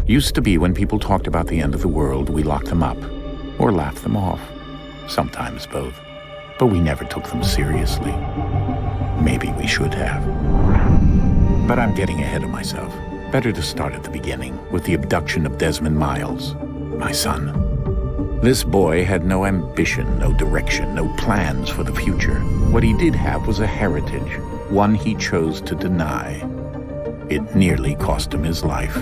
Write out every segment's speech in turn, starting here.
Used to be when people talked about the end of the world, we locked them up, or laughed them off. Sometimes both. But we never took them seriously. Maybe we should have. But I'm getting ahead of myself. Better to start at the beginning, with the abduction of Desmond Miles, my son. This boy had no ambition, no direction, no plans for the future. What he did have was a heritage, one he chose to deny. It nearly cost him his life.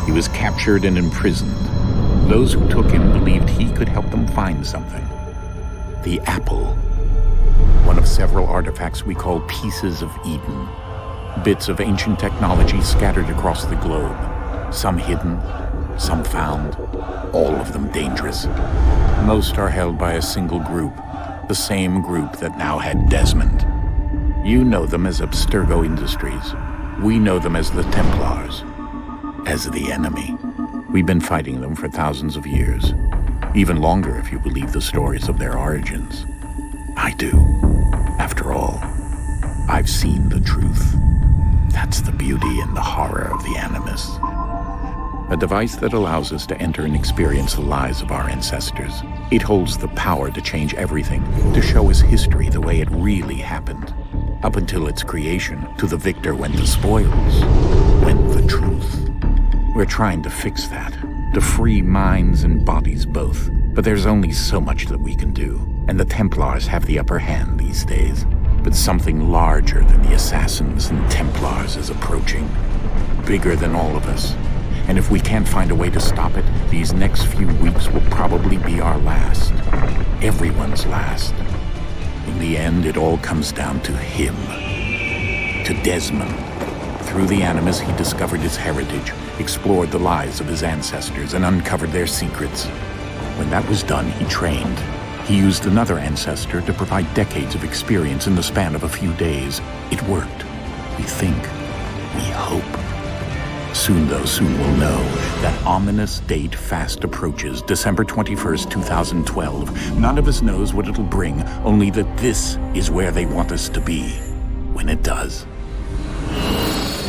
He was captured and imprisoned. Those who took him believed he could help them find something. The apple. One of several artifacts we call pieces of Eden. Bits of ancient technology scattered across the globe. Some hidden, some found, all of them dangerous. Most are held by a single group, the same group that now had Desmond. You know them as Abstergo Industries. We know them as the Templars, as the enemy. We've been fighting them for thousands of years, even longer if you believe the stories of their origins. I do. After all, I've seen the truth. That's the beauty and the horror of the Animus. A device that allows us to enter and experience the lives of our ancestors. It holds the power to change everything, to show us history the way it really happened. Up until its creation, to the victor went the spoils, went the truth. We're trying to fix that, to free minds and bodies both. But there's only so much that we can do, and the Templars have the upper hand these days. But something larger than the Assassins and Templars is approaching, bigger than all of us. And if we can't find a way to stop it, these next few weeks will probably be our last. Everyone's last. In the end, it all comes down to him. To Desmond. Through the Animus, he discovered his heritage, explored the lives of his ancestors, and uncovered their secrets. When that was done, he trained. He used another ancestor to provide decades of experience in the span of a few days. It worked. We think. We hope. Soon we'll know. That ominous date fast approaches, December 21st, 2012. None of us knows what it'll bring, only that this is where they want us to be, when it does.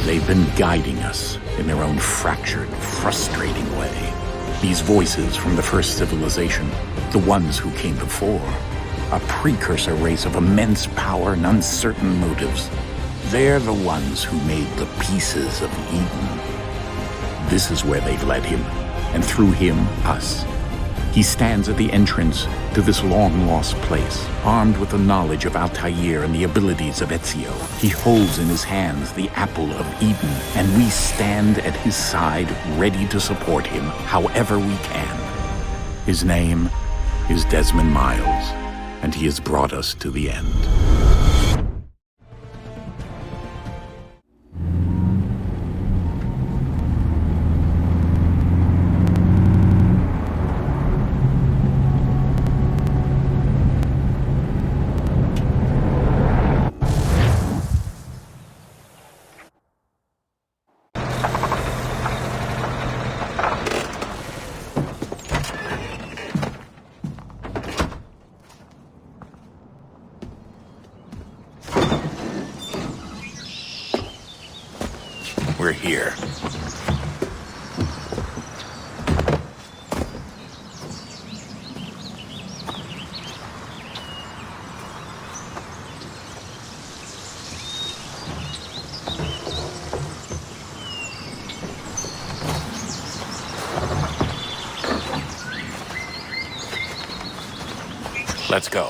They've been guiding us in their own fractured, frustrating way. These voices from the first civilization, the ones who came before, a precursor race of immense power and uncertain motives. They're the ones who made the pieces of Eden. This is where they've led him, and through him, us. He stands at the entrance to this long-lost place, armed with the knowledge of Altair and the abilities of Ezio. He holds in his hands the apple of Eden, and we stand at his side, ready to support him however we can. His name is Desmond Miles, and he has brought us to the end. We're here. Let's go.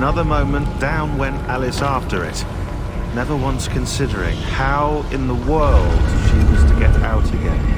another moment, down went Alice after it, never once considering how in the world she was to get out again.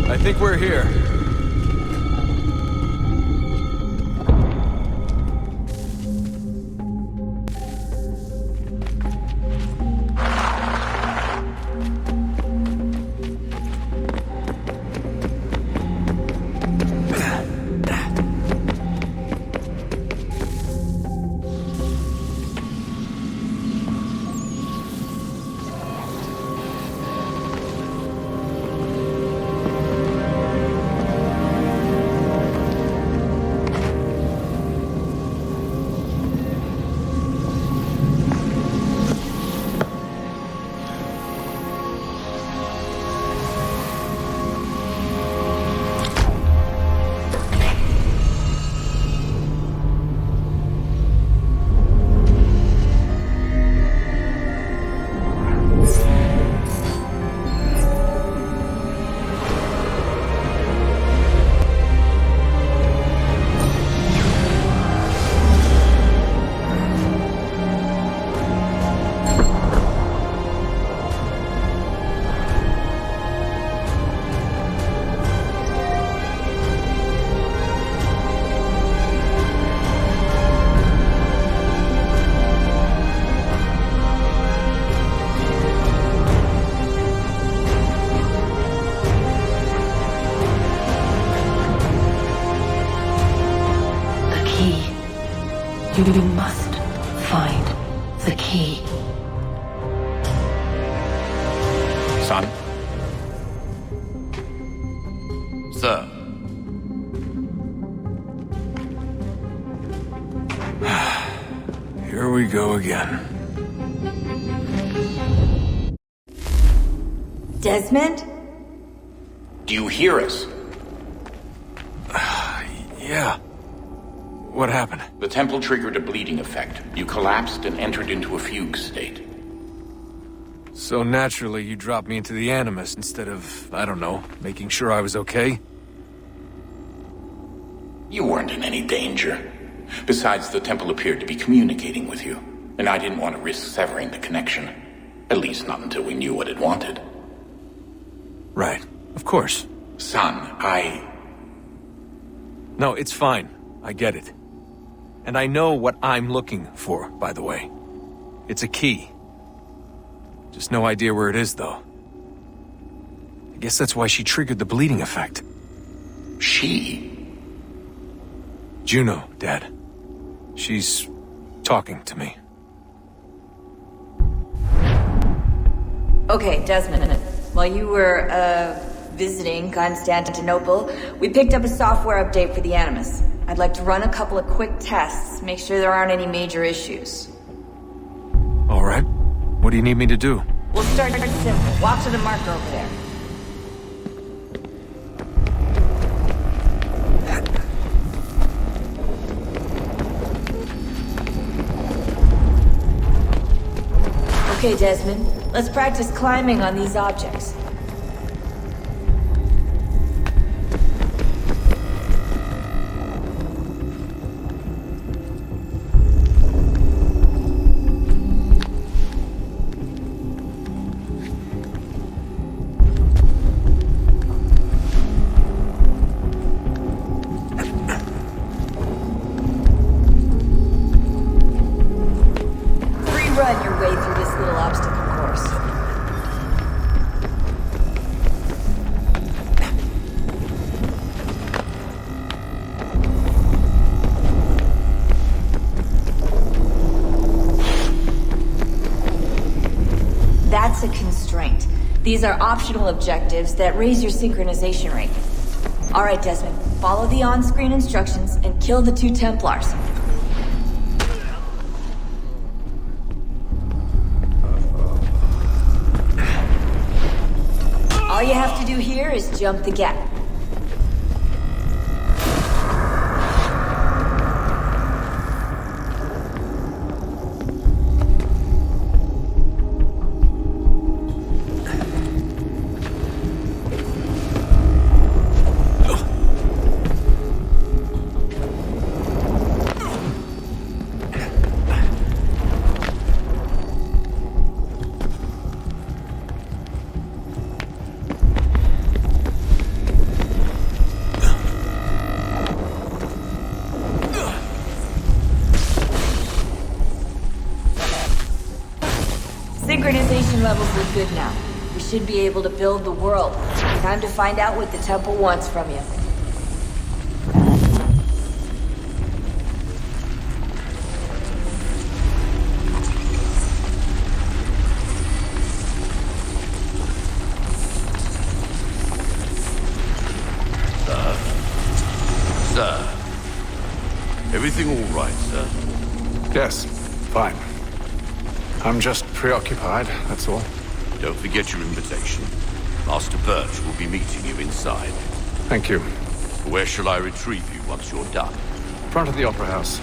I think we're here. You must find the key. Son? Sir. Here we go again. Desmond? Do you hear us? Yeah. What happened? The temple triggered a bleeding effect. You collapsed and entered into a fugue state. So naturally, you dropped me into the Animus instead of, I don't know, making sure I was okay? You weren't in any danger. Besides, the temple appeared to be communicating with you, and I didn't want to risk severing the connection. At least not until we knew what it wanted. Right. Of course. Son, No, it's fine. I get it. And I know what I'm looking for, by the way. It's a key. Just no idea where it is, though. I guess that's why she triggered the bleeding effect. She? Juno, Dad. She's talking to me. Okay, Desmond. While you were, visiting Constantinople, we picked up a software update for the Animus. I'd like to run a couple of quick tests, make sure there aren't any major issues. All right. What do you need me to do? We'll start simple. Walk to the marker over there. Okay, Desmond. Let's practice climbing on these objects. Run your way through this little obstacle course. That's a constraint. These are optional objectives that raise your synchronization rate. Alright, Desmond. Follow the on-screen instructions and kill the 2 Templars. All you have to do here is jump the gap. Synchronization levels look good now. We should be able to build the world. Time to find out what the temple wants from you. Sir. Everything all right, sir? Yes, fine. I'm just preoccupied, that's all. Don't forget your invitation. Master Birch will be meeting you inside. Thank you. Where shall I retrieve you once you're done? Front of the Opera House.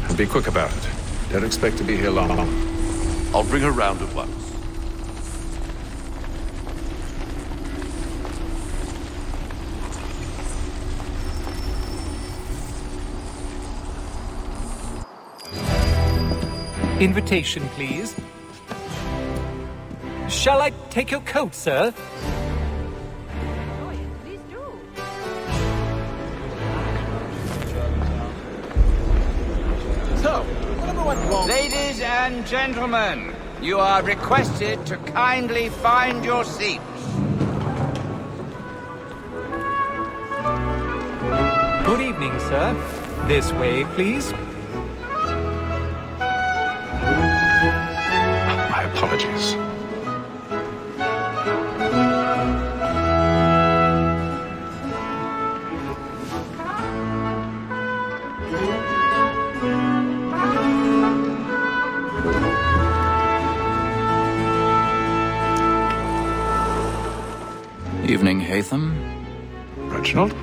And be quick about it. Don't expect to be here long. I'll bring her round at once. Invitation, please. Shall I take your coat, sir? Ladies and gentlemen, you are requested to kindly find your seats. Good evening, sir. This way, please. My apologies. Evening, Haytham. Reginald?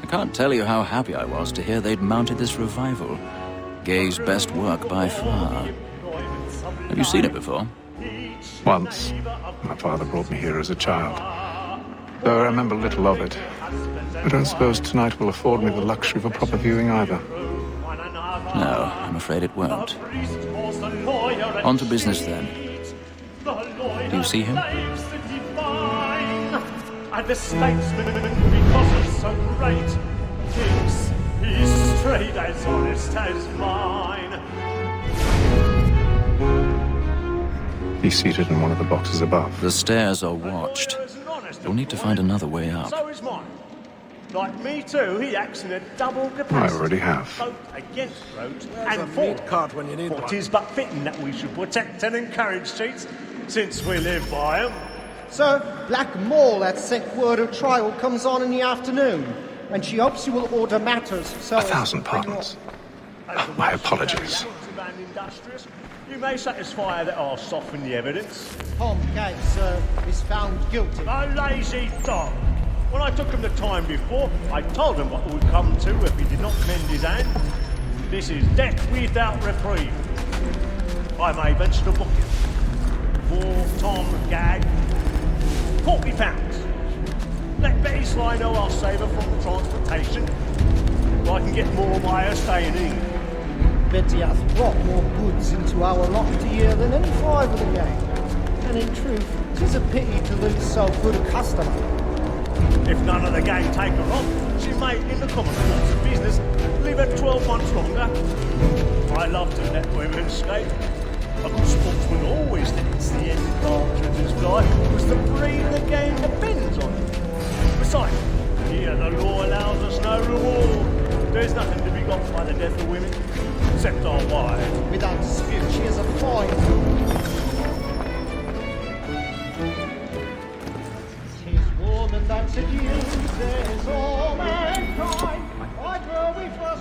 I can't tell you how happy I was to hear they'd mounted this revival. Gay's best work by far. Have you seen it before? Once. My father brought me here as a child. Though I remember little of it. I don't suppose tonight will afford me the luxury of a proper viewing either. No, I'm afraid it won't. On to business then. Do you see him? And the statesman, because he's so great, thinks he's straight as honest as mine. He's seated in one of the boxes above. The stairs are watched. You'll need to find another way up. So is mine. Like me too, he acts in a double capacity. I already have. Both against roads and for. When you need For 'tis but fitting that we should protect and encourage cheats, since we live by 'em. So, Black Mall had sent word her trial comes on in the afternoon, and she hopes you will order matters so... 1,000 pardons. My apologies. You may satisfy that I'll soften the evidence. Tom Gates is found guilty. A lazy dog. When I took him the time before, I told him what would come to if he did not mend his hand. This is death without reprieve. I may venture to book him. For Tom Gag, £40. Let Betty Sly know I'll save her from the transportation. I can get more by her staying in. Betty hath brought more goods into our loft here than any 5 of the gang. And in truth, 'tis a pity to lose so good a customer. If none of the gang take her on, she may, in the common course of business, leave her 12 months longer. I love to let women escape. A good sportsman always thinks the end of Partridge's life was the breed the game depends on. Besides, here the law allows us no reward. There's nothing to be got by the death of women, except our wives. Without dispute, she is a fine woman.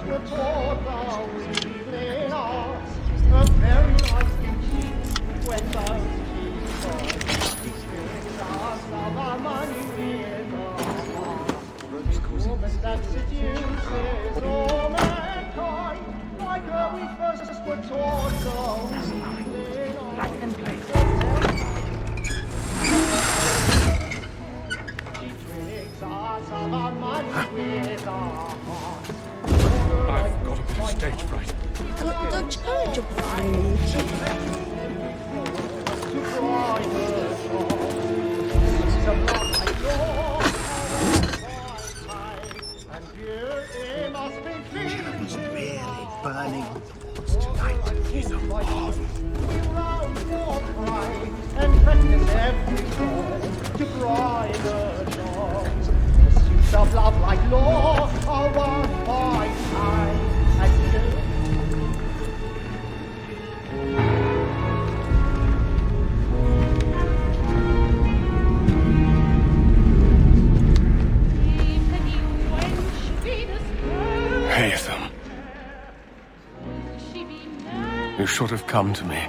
were taught our evening arts. A very nice thing when those experience us of our money with woman that seduces all mankind, like her we first were taught our evening arts. She tricks us of our money with our hearts. I've got a bit of stage fright. The church of fire. He's really burning tonight. He's a marvel. And practice every day to brighter dawn. Pursuits of love like law are won by time and day. Haytham. You should have come to me.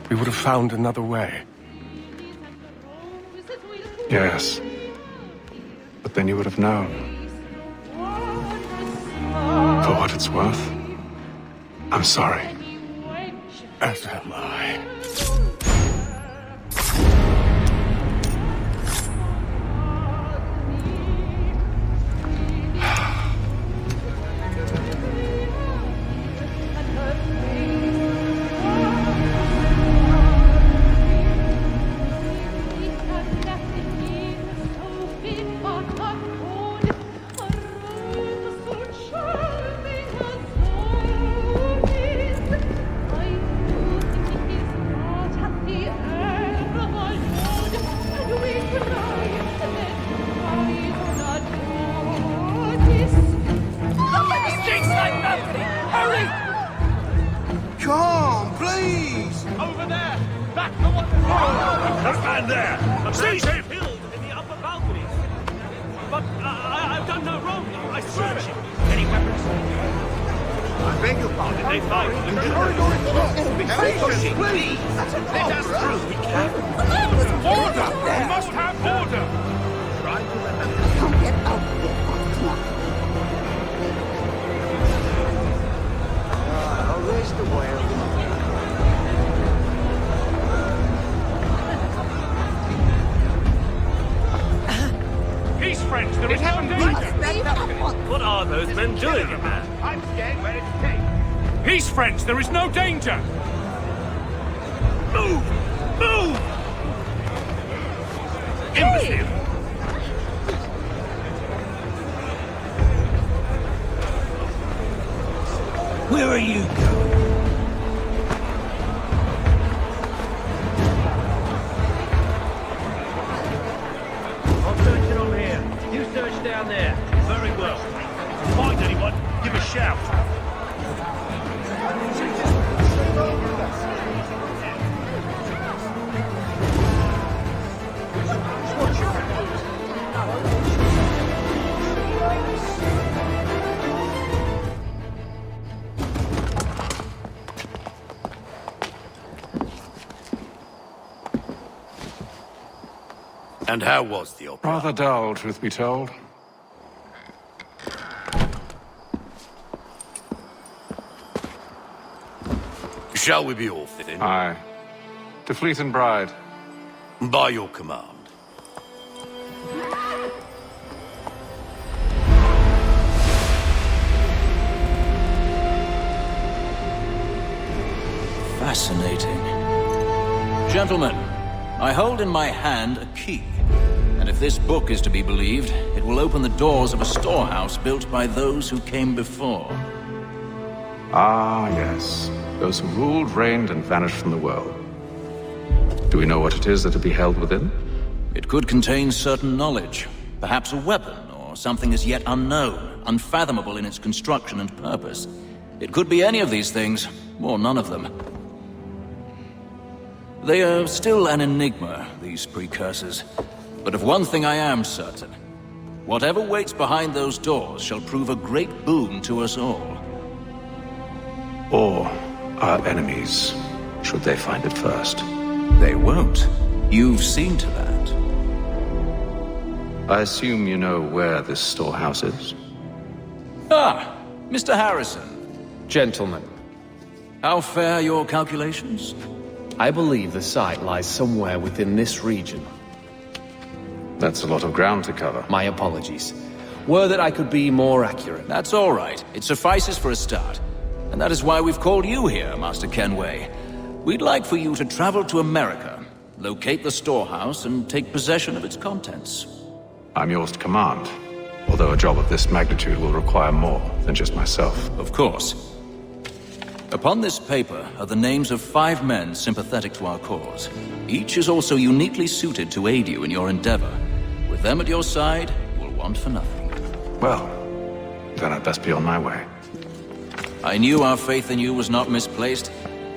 We would have found another way. Yes. But then you would have known. For what it's worth, I'm sorry. As am I. Come, please! Over there! Back the one! That man there! Seize him! Killed in the upper balconies! But I've done no wrong. I swear it. Any weapons? I beg your pardon. They fight. Be patient, please! Let us through. We can. Order! We must have order! Try to remember. Come get out of here. Where's the whale? Peace, friends! There is no danger! What are those men doing in there? I'm scared where it's taken. Peace, friends! There is no danger! Move! Move! Imbecile! Where are you going? I'm searching on here. You search down there. Very well. If you find anyone, give a shout. And how was the opera? Rather dull, truth be told. Shall we be off then? Aye. To Fleet and Bride. By your command. Fascinating. Gentlemen, I hold in my hand a key. And if this book is to be believed, it will open the doors of a storehouse built by those who came before. Ah, yes. Those who ruled, reigned, and vanished from the world. Do we know what it is that to be held within? It could contain certain knowledge. Perhaps a weapon, or something as yet unknown, unfathomable in its construction and purpose. It could be any of these things, or none of them. They are still an enigma, these precursors. But of one thing I am certain. Whatever waits behind those doors shall prove a great boon to us all. Or our enemies, should they find it first. They won't. You've seen to that. I assume you know where this storehouse is? Ah, Mr. Harrison. Gentlemen, How fare your calculations? I believe the site lies somewhere within this region. That's a lot of ground to cover. My apologies. Were that I could be more accurate. That's all right. It suffices for a start. And that is why we've called you here, Master Kenway. We'd like for you to travel to America, locate the storehouse, and take possession of its contents. I'm yours to command, although a job of this magnitude will require more than just myself. Of course. Upon this paper are the names of 5 men sympathetic to our cause. Each is also uniquely suited to aid you in your endeavor. With them at your side, you will want for nothing. Well, then I'd best be on my way. I knew our faith in you was not misplaced.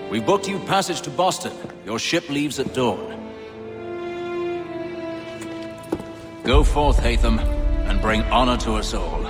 We booked you passage to Boston. Your ship leaves at dawn. Go forth, Haytham, and bring honor to us all.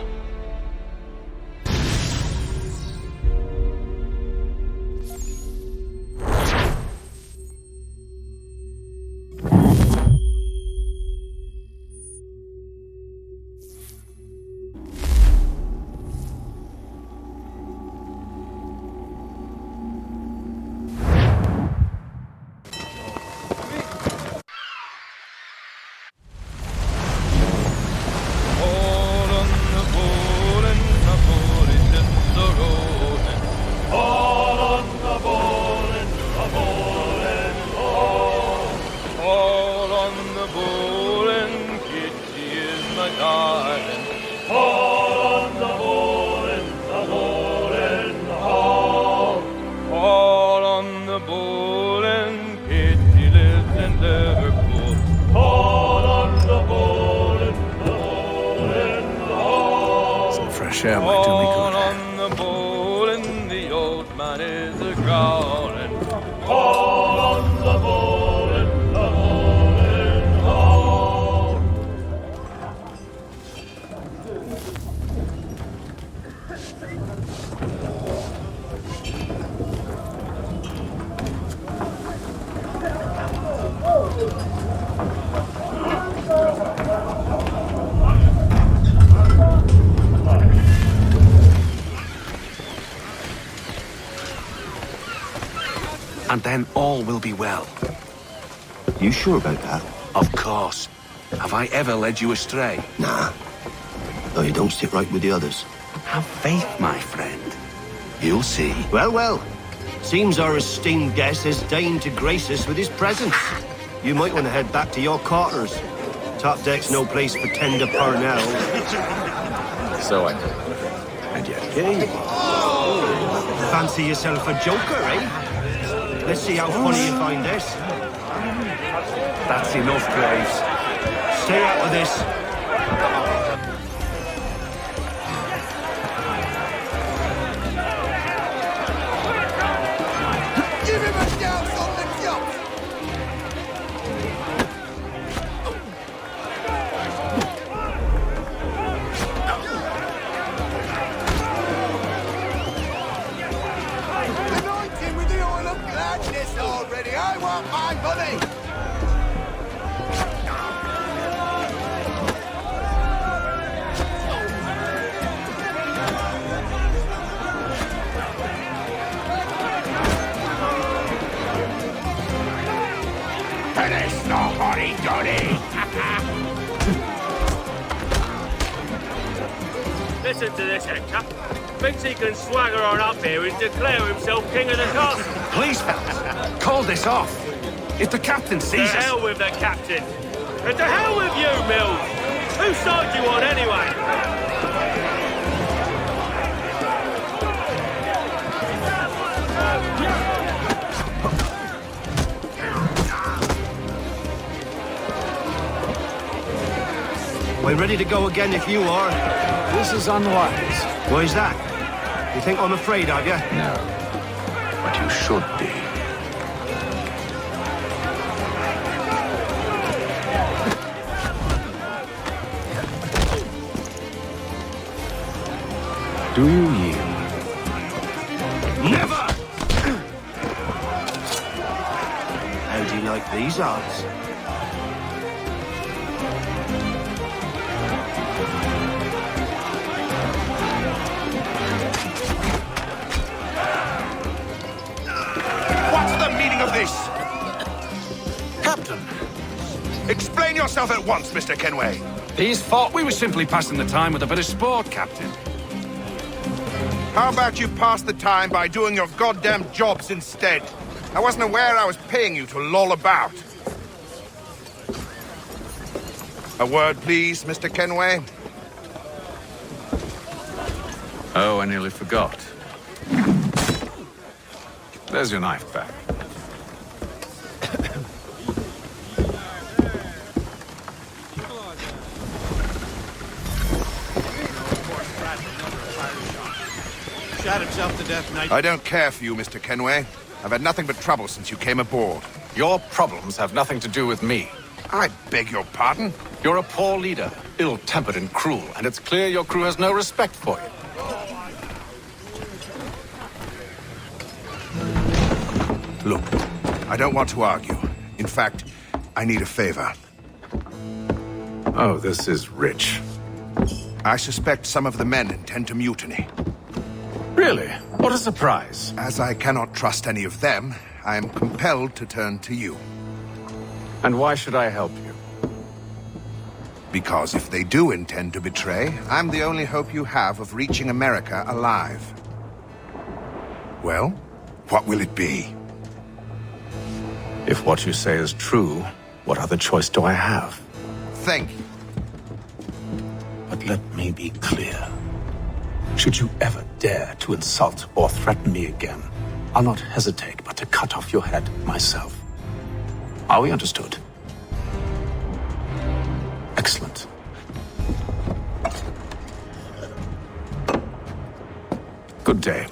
Share might do me good. On the bowl and the old man is a growling. All on the bowl and the bowl and the bowl. And then all will be well. You sure about that? Of course. Have I ever led you astray? Nah. Though you don't sit right with the others. Have faith, my friend. You'll see. Well, well. Seems our esteemed guest has deigned to grace us with his presence. You might want to head back to your quarters. Top deck's no place for tender parnell. So I think. And yet here you are. Fancy yourself a joker, eh? Let's see how funny you find this. That's enough, Graves. Stay out of this. Give him a douse on the jump! Anoint him with the oil of gladness already! I want my money! Finish the hurry-gurry! Listen to this, Hector. Thinks he can swagger on up here and declare himself king of the castle. Please, fellas, call this off. If the captain sees To us... hell with the captain. And to hell with you, Mills. Whose side you on, anyway? We're ready to go again if you are. This is unwise. Why is that? You think I'm afraid of you? No. But you should be. Do you yield? Never! sods. What's the meaning of this? Captain, Explain yourself at once, Mr. Kenway. He's thought we were simply passing the time with a bit of sport, Captain. How about you pass the time by doing your goddamn jobs instead? I wasn't aware I was paying you to loll about. A word, please, Mr. Kenway. Oh, I nearly forgot. There's your knife back. Shot himself to death, Knight. I don't care for you, Mr. Kenway. I've had nothing but trouble since you came aboard. Your problems have nothing to do with me. I beg your pardon? You're a poor leader, ill-tempered and cruel, and it's clear your crew has no respect for you. Look, I don't want to argue. In fact, I need a favor. Oh, this is rich. I suspect some of the men intend to mutiny. Really? What a surprise. As I cannot trust any of them, I am compelled to turn to you. And why should I help you? Because if they do intend to betray, I'm the only hope you have of reaching America alive. Well, what will it be? If what you say is true, what other choice do I have? Thank you. But let me be clear. Should you ever dare to insult or threaten me again, I'll not hesitate but to cut off your head myself. Are we understood? Excellent. Good day.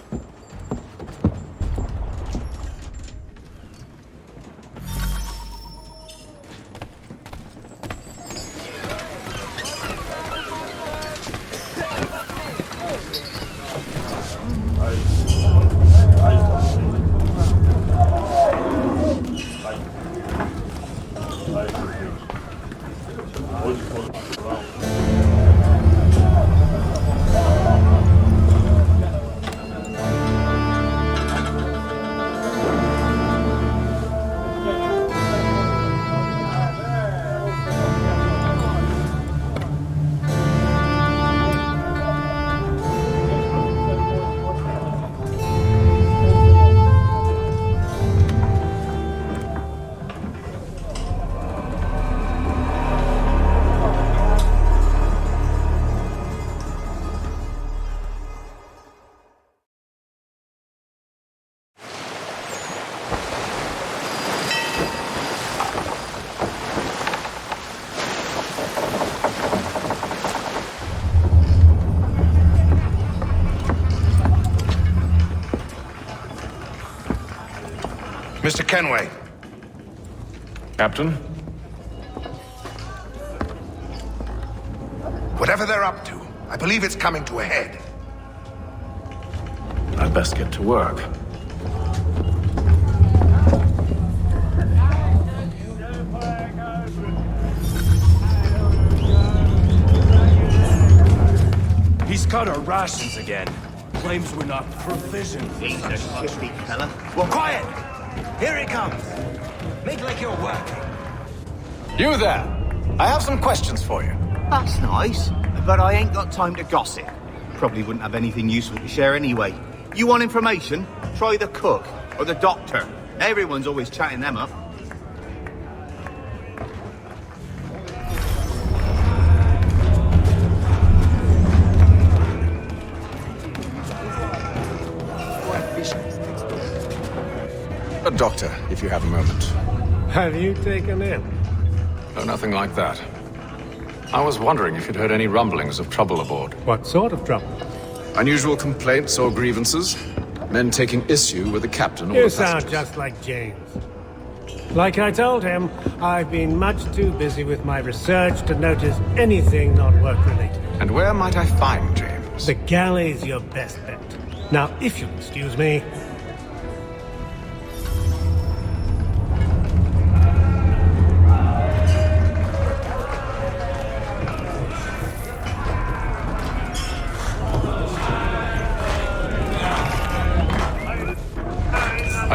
Mr. Kenway. Captain? Whatever they're up to, I believe it's coming to a head. I'd best get to work. He's cut our rations again. Claims we're not provisioned. He's a shifty fella. Well, quiet! Here it comes. Make like you're working. You there! I have some questions for you. That's nice, but I ain't got time to gossip. Probably wouldn't have anything useful to share anyway. You want information? Try the cook or the doctor. Everyone's always chatting them up. A doctor, if you have a moment. Have you taken in? No, nothing like that. I was wondering if you'd heard any rumblings of trouble aboard. What sort of trouble? Unusual complaints or grievances? Men taking issue with the captain or You the sound passengers? just like James. Like I told him, I've been much too busy with my research to notice anything not work-related. And where might I find James? The galley's your best bet. Now, if you'll excuse me...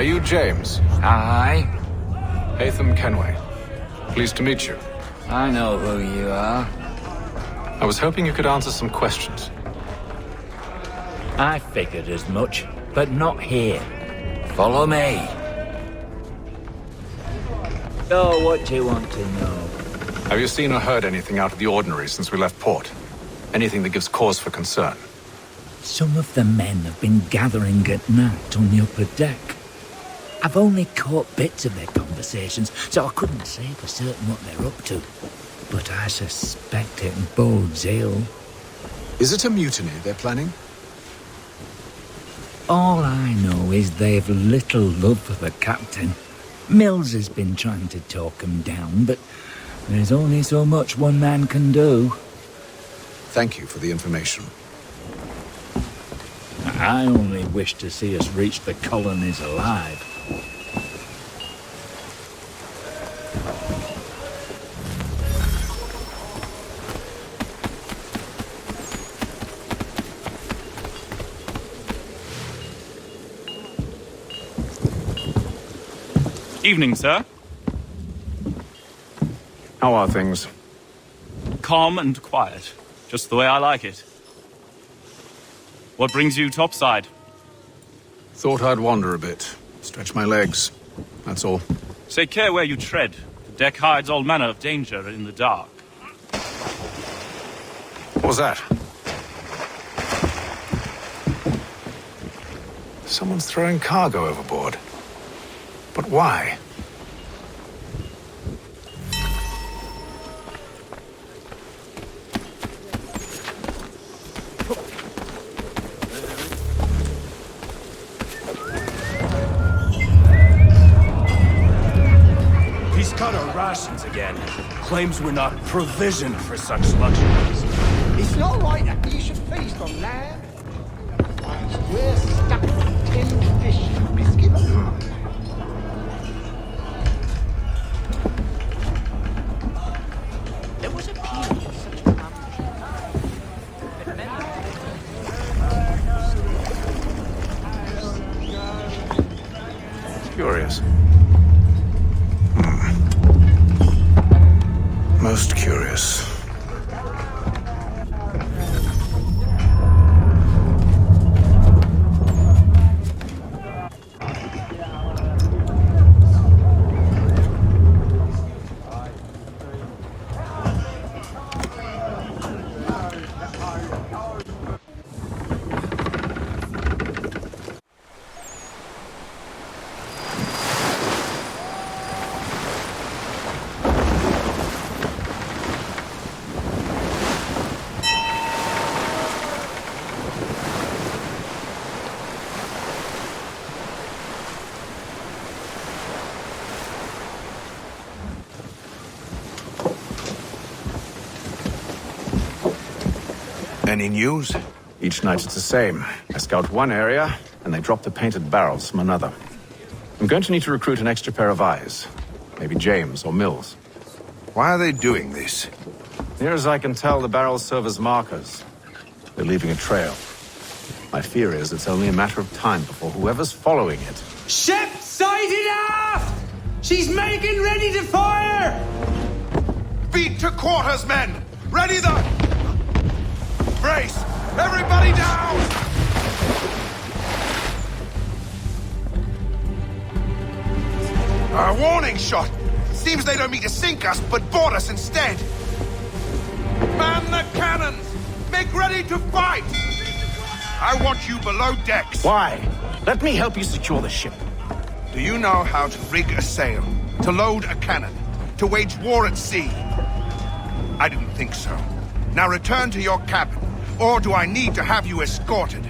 Are you James? Aye. Haytham Kenway. Pleased to meet you. I know who you are. I was hoping you could answer some questions. I figured as much, but not here. Follow me. So, what do you want to know? Have you seen or heard anything out of the ordinary since we left port? Anything that gives cause for concern? Some of the men have been gathering at night on the upper deck. I've only caught bits of their conversations, so I couldn't say for certain what they're up to. But I suspect it bodes ill. Is it a mutiny they're planning? All I know is they've little love for the captain. Mills has been trying to talk him down, but there's only so much one man can do. Thank you for the information. I only wish to see us reach the colonies alive. Evening, sir. How are things? Calm and quiet. Just the way I like it. What brings you topside? Thought I'd wander a bit. Stretch my legs. That's all. Take care where you tread. The deck hides all manner of danger in the dark. What was that? Someone's throwing cargo overboard. But why? He's cut our rations again. Claims we're not provisioned for such luxuries. It's not right that you should feast on lamb. We're stuck with tinned fish and biscuits. There was a period of such Curious. Most curious. Any news? Each night it's the same. I scout one area, and they drop the painted barrels from another. I'm going to need to recruit an extra pair of eyes. Maybe James or Mills. Why are they doing this? Near as I can tell, the barrels serve as markers. They're leaving a trail. My fear is it's only a matter of time before whoever's following it... Ship sighted aft! She's making ready to fire! Beat to quarters, men! Ready the... Brace! Everybody down! A warning shot! Seems they don't mean to sink us, but board us instead! Man the cannons! Make ready to fight! I want you below decks! Why? Let me help you secure the ship. Do you know how to rig a sail? To load a cannon? To wage war at sea? I didn't think so. Now return to your cabin. Or do I need to have you escorted?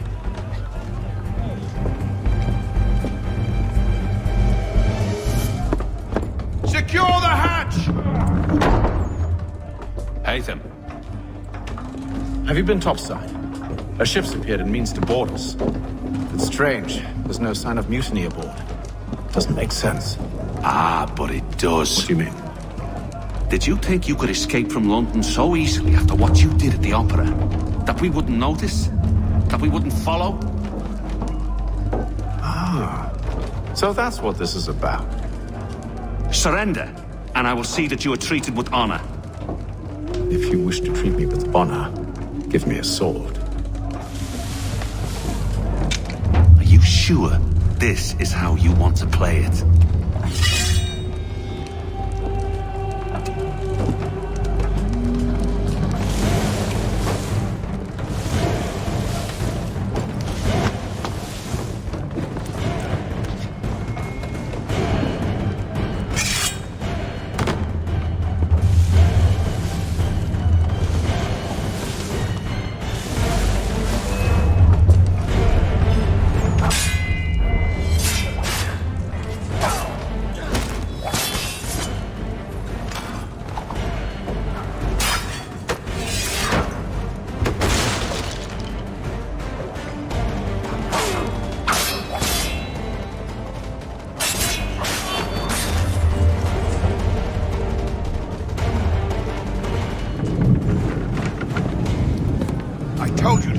Secure the hatch! Haytham. Have you been topside? A ship's appeared and means to board us. It's strange. There's no sign of mutiny aboard. Doesn't make sense. Ah, but it does. What do you mean? Did you think you could escape from London so easily after what you did at the opera? That we wouldn't notice? That we wouldn't follow? Ah. So that's what this is about. Surrender, and I will see that you are treated with honor. If you wish to treat me with honor, give me a sword. Are you sure this is how you want to play it?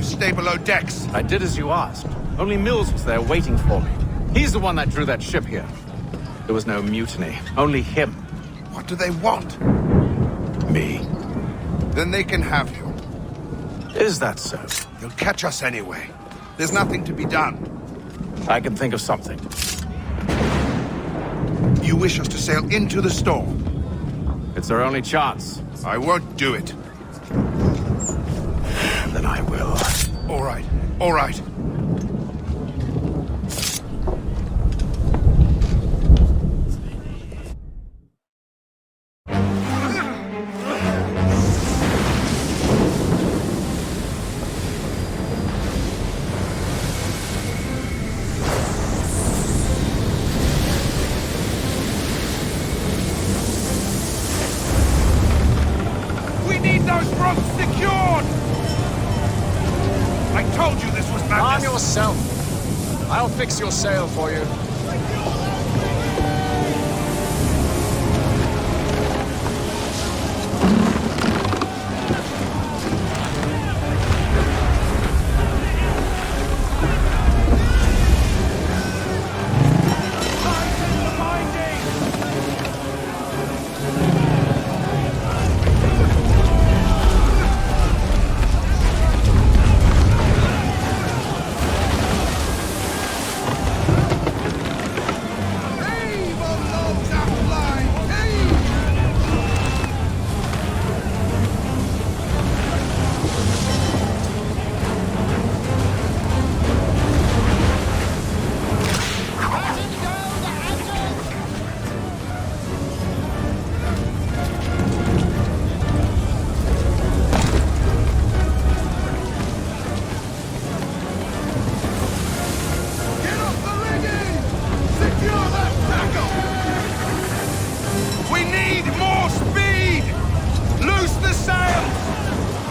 Stay below decks. I did as you asked. Only Mills was there waiting for me. He's the one that drew that ship here. There was no mutiny, only him. What do they want? Me. Then they can have you. Is that so? You'll catch us anyway. There's nothing to be done. I can think of something. You wish us to sail into the storm? It's our only chance. I won't do it. Then I will. All right. All right. We need those ropes secured! I told you this was madness! Arm yourself. I'll fix your sail for you.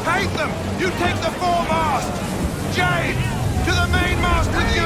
Haytham, you take the foremast! Jade, to the mainmast with you!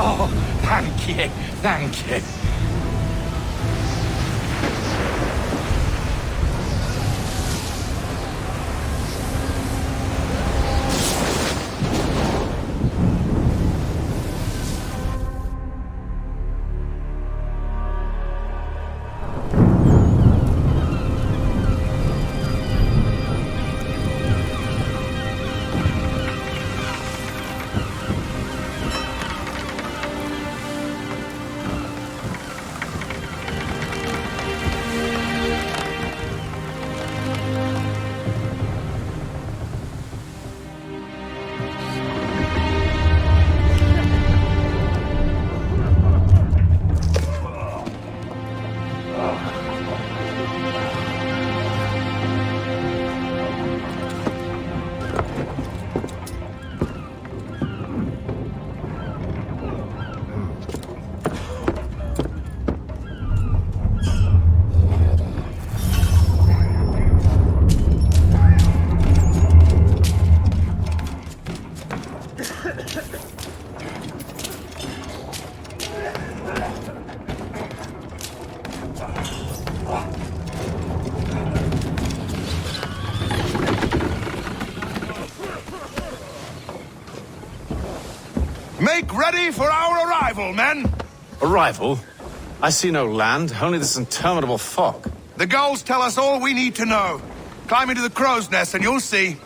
Oh, thank you, thank you. Ready for our arrival, men? Arrival? I see no land, only this interminable fog. The gulls tell us all we need to know. Climb into the crow's nest and you'll see.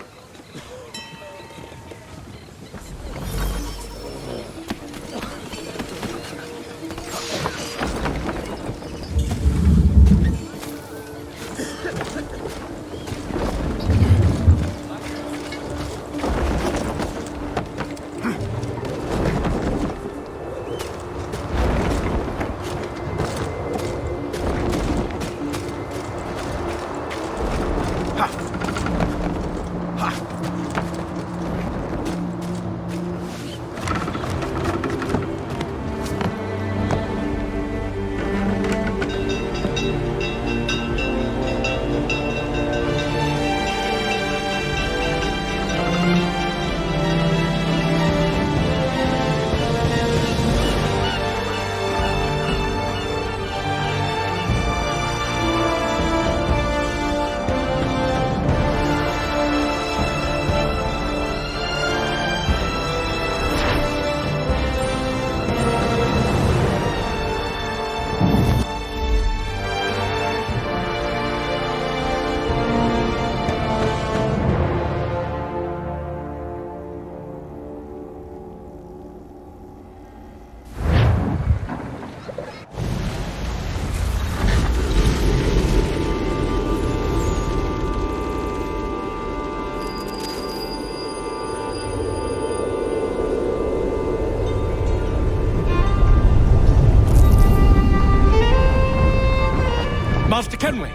Master Kenway!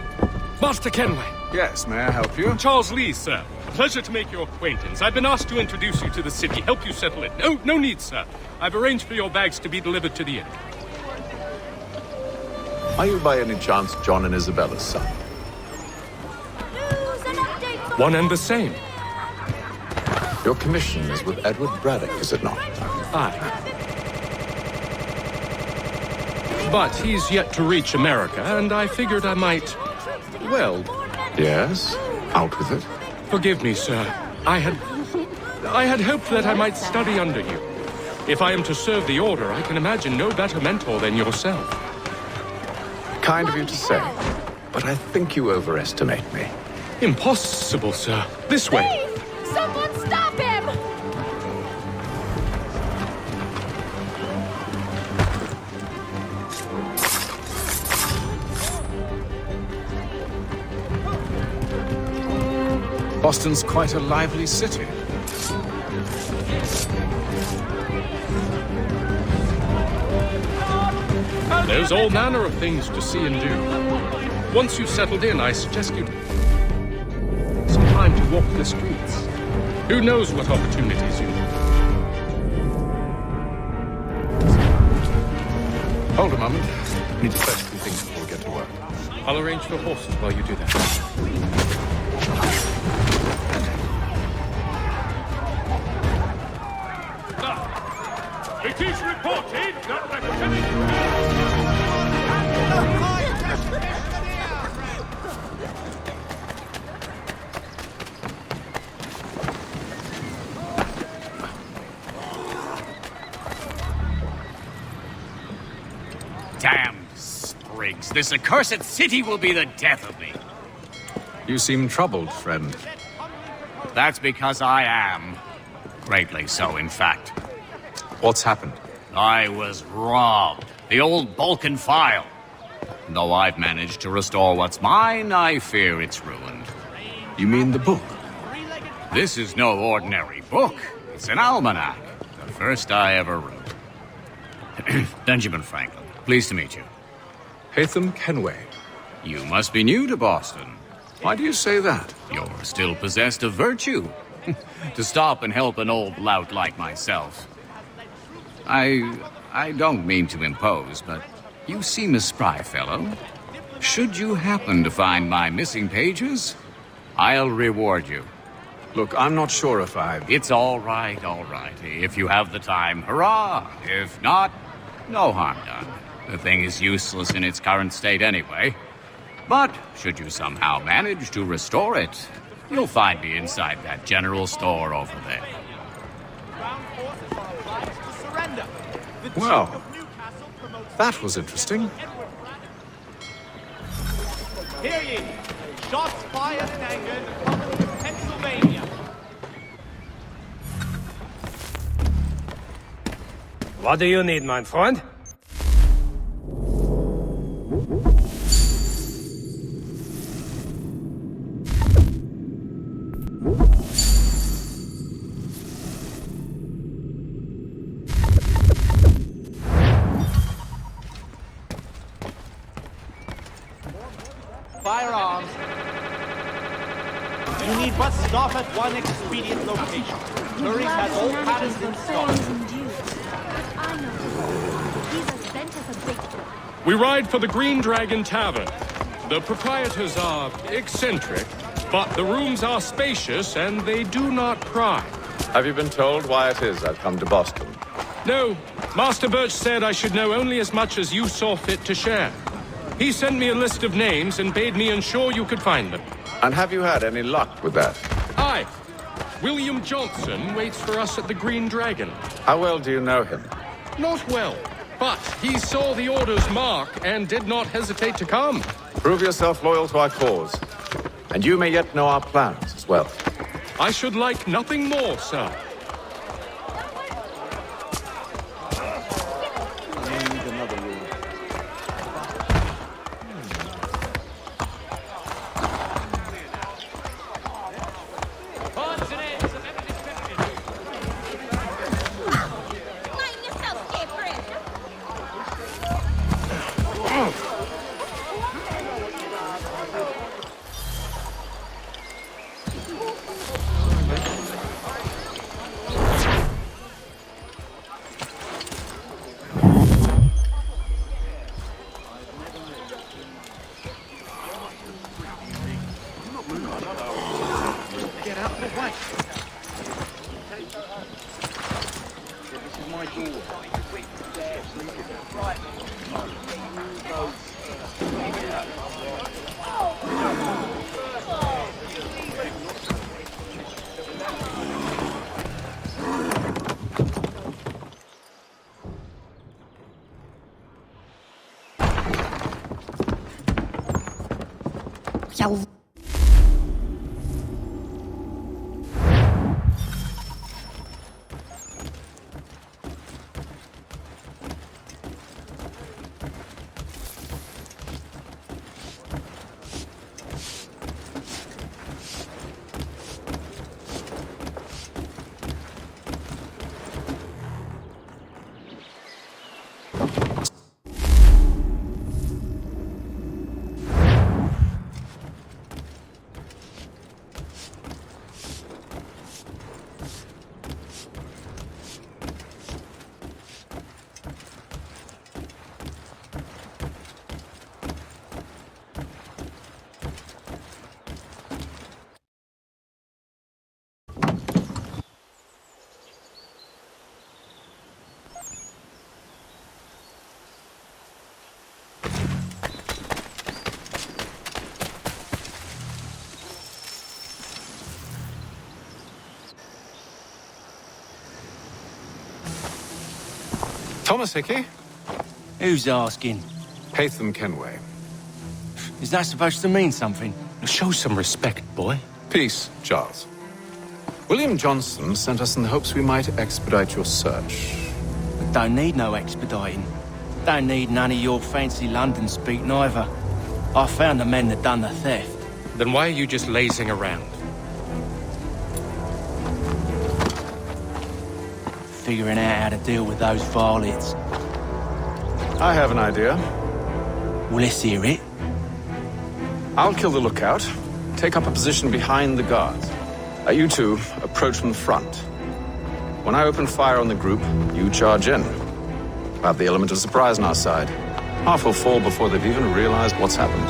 Master Kenway! Yes, may I help you? Charles Lee, sir. Pleasure to make your acquaintance. I've been asked to introduce you to the city, help you settle it. No need, sir. I've arranged for your bags to be delivered to the inn. Are you by any chance John and Isabella's son? One and the same. Your commission is with Edward Braddock, is it not? Aye. But he's yet to reach America, and I figured I might... well... Yes? Out with it. Forgive me, sir. I had hoped that I might study under you. If I am to serve the Order, I can imagine no better mentor than yourself. Kind of you to say, but I think you overestimate me. Impossible, sir. This way. Steve! Someone stop him! Boston's quite a lively city. There's all manner of things to see and do. Once you've settled in, I suggest you some time to walk the streets. Who knows what opportunities you... Hold a moment. Need to fetch a few things before we get to work. I'll arrange for horses while you do that. It is reported that Damn sprigs. This accursed city will be the death of me. You seem troubled, friend. That's because I am. Greatly so, in fact. What's happened? I was robbed. The old Balkan file. Though I've managed to restore what's mine, I fear it's ruined. You mean the book? This is no ordinary book. It's an almanac. The first I ever wrote. Benjamin Franklin. Pleased to meet you. Haytham Kenway. You must be new to Boston. Why do you say that? You're still possessed of virtue. To stop and help an old lout like myself. I don't mean to impose, but you seem a spry fellow. Should you happen to find my missing pages, I'll reward you. Look, I'm not sure if I... It's all right, all right. If you have the time, hurrah! If not, no harm done. The thing is useless in its current state anyway. But should you somehow manage to restore it, you'll find me inside that general store over there. Surrender! Well, that was interesting. Hear ye! Shots fired in anger, the colony of Pennsylvania. What do you need, my friend? Firearms. You need but stop at one expedient location. Curry's has all patterns in stock. We ride for the Green Dragon Tavern. The proprietors are eccentric, but the rooms are spacious and they do not pry. Have you been told why it is I've come to Boston? No, Master Birch said I should know only as much as you saw fit to share. He sent me a list of names and bade me ensure you could find them. And have you had any luck with that? Aye. William Johnson waits for us at the Green Dragon. How well do you know him? Not well, but he saw the order's mark and did not hesitate to come. Prove yourself loyal to our cause. And you may yet know our plans as well. I should like nothing more, sir. Thomas Hickey? Who's asking? Haytham Kenway. Is that supposed to mean something? Show some respect, boy. Peace, Charles. William Johnson sent us in the hopes we might expedite your search. We don't need no expediting. Don't need none of your fancy London speak neither. I found the men that done the theft. Then why are you just lazing around? Figuring out how to deal with those varlets. I have an idea. Well, let's hear it. I'll kill the lookout, take up a position behind the guards. You two approach from the front. When I open fire on the group, you charge in. We'll have the element of surprise on our side. Half will fall before they've even realized what's happened.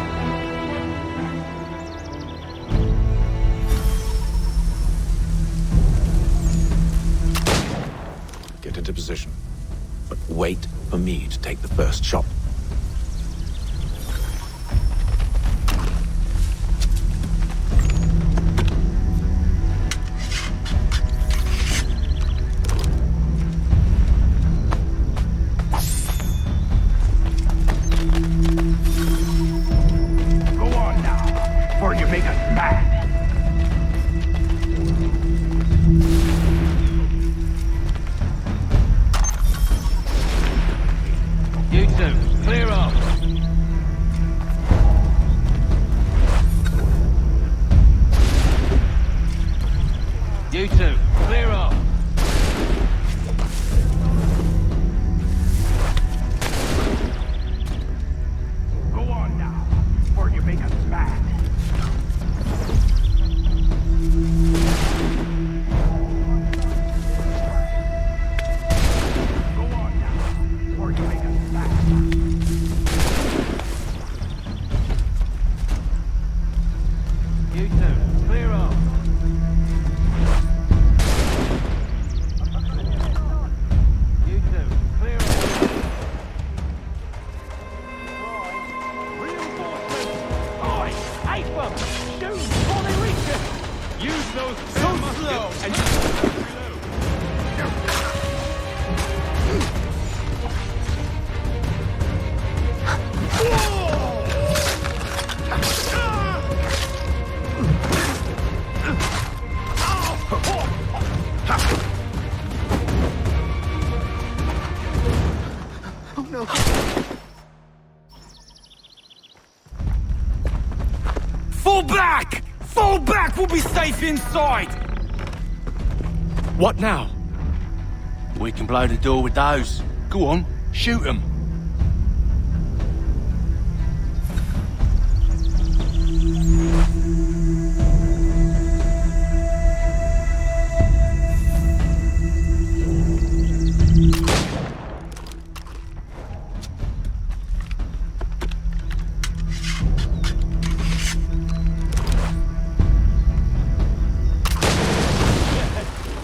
Get into position. But wait for me to take the first shot. two, clear off. You two, clear off. Go on now, before you make us mad. Go on now, before you make us mad. You two, clear off. You two, clear off. Oi, Haytham! Shoot before they reach us! Use those So slow! and Oh no! Fall back! Fall back! We'll be safe inside! What now? We can blow the door with those. Go on, shoot them.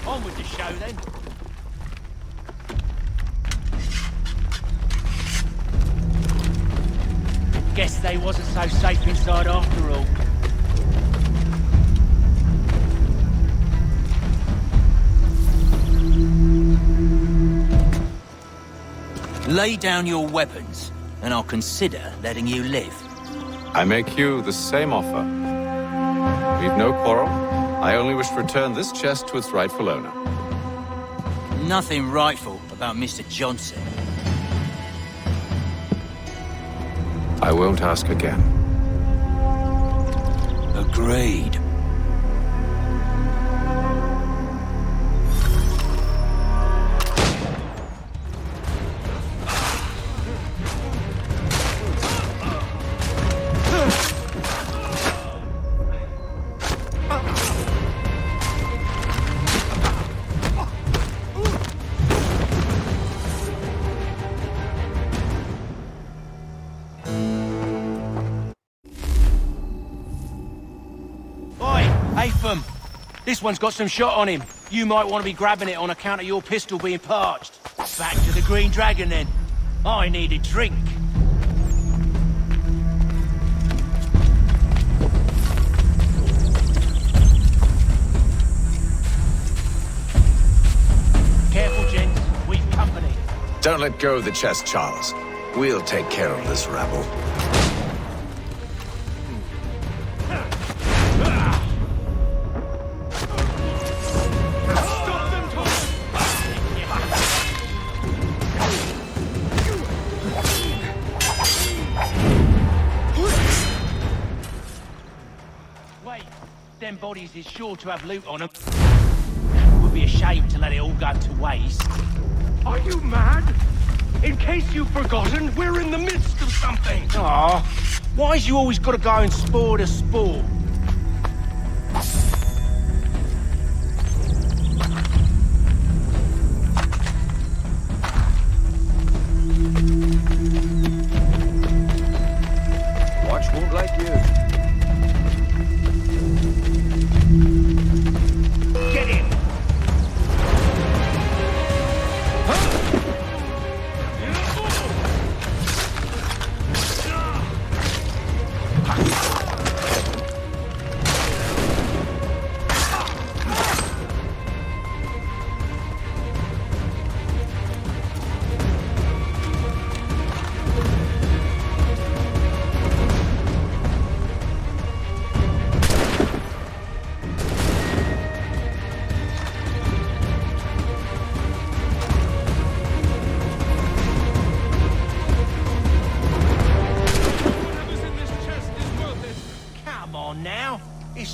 On with the show then. Guess they wasn't so safe inside after all. Lay down your weapons, and I'll consider letting you live. I make you the same offer. We've no quarrel. I only wish to return this chest to its rightful owner. Nothing rightful about Mr. Johnson. I won't ask again. Agreed. Haytham, this one's got some shot on him. You might want to be grabbing it on account of your pistol being parched. Back to the Green Dragon then. I need a drink. Careful, gents. We've company. Don't let go of the chest, Charles. We'll take care of this rabble. Them bodies is sure to have loot on them. Would be a shame to let it all go to waste. Are you mad? In case you've forgotten, we're in the midst of something. Aw, why's you always gotta go and spoil the sport? Watch won't like you. Get in!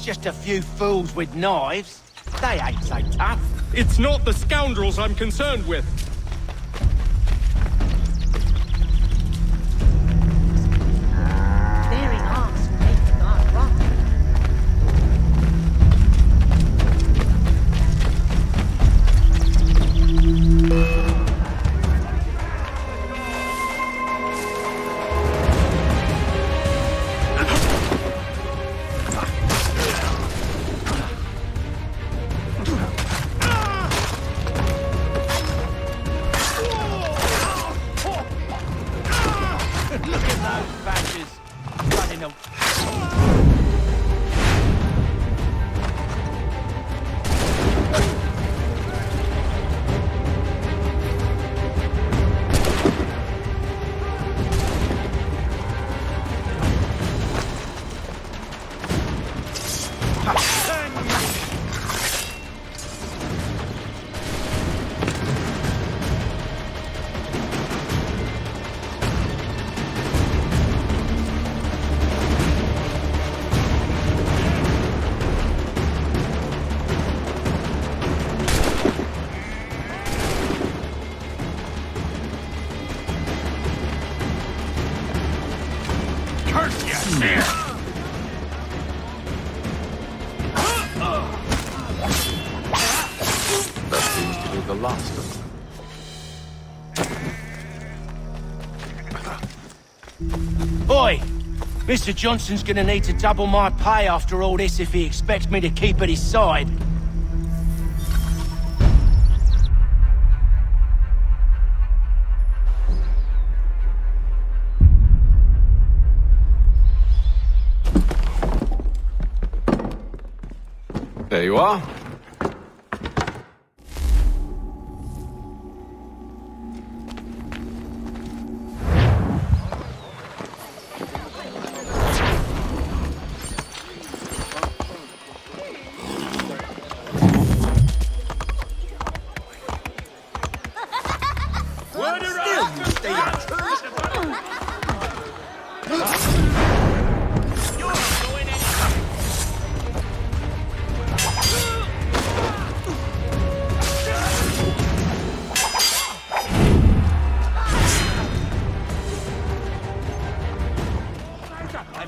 it's just a few fools with knives. They ain't so tough. It's not the scoundrels I'm concerned with. Bearing arms will make the guard run. Look at those badgers running a... Curse you! There! That seems to be the last of them. Oi! Mr. Johnson's gonna need to double my pay after all this if he expects me to keep at his side. There you are.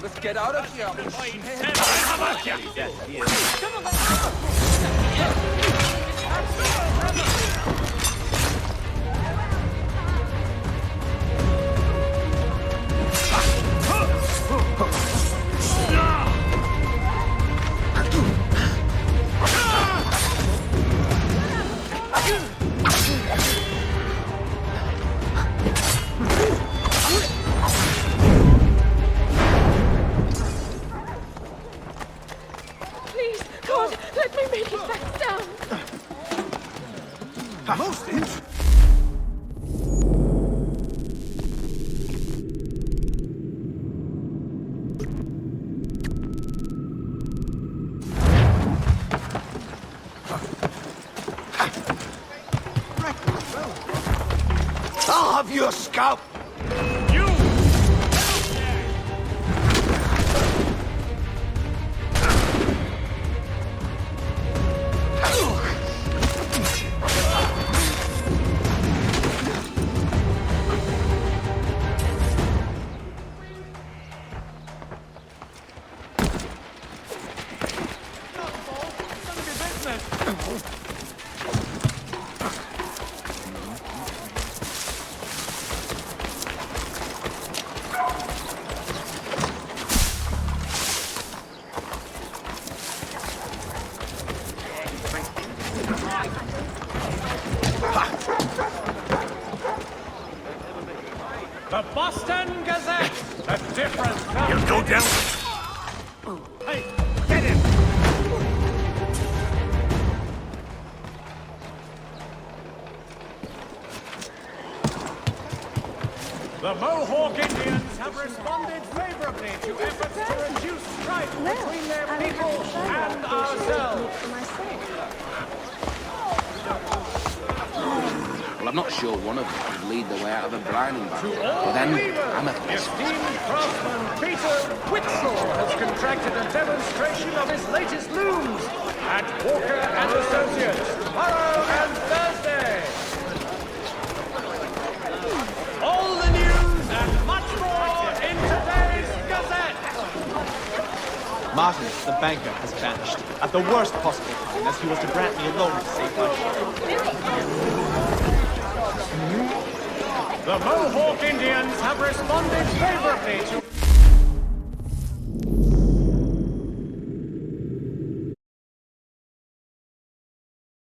Let's get out of here. Please, God, let me make it back down. Most interesting. I'll have your scalp! You! The Boston Gazette! A different kind. He'll go down. Hey, get him! The Mohawk Indians have responded favorably to efforts to reduce strife between their people and ourselves. Well, I'm not sure one of them would lead the way out of a briny battle. To all But then, weavers, I'm a the esteemed craftsman Peter Whitzel has contracted a demonstration of his latest looms at Walker and Associates tomorrow and Thursday. All the news and much more in today's Gazette. Martin, the banker, has vanished at the worst possible time, as he was to grant me a loan to save my The Mohawk Indians have responded favorably to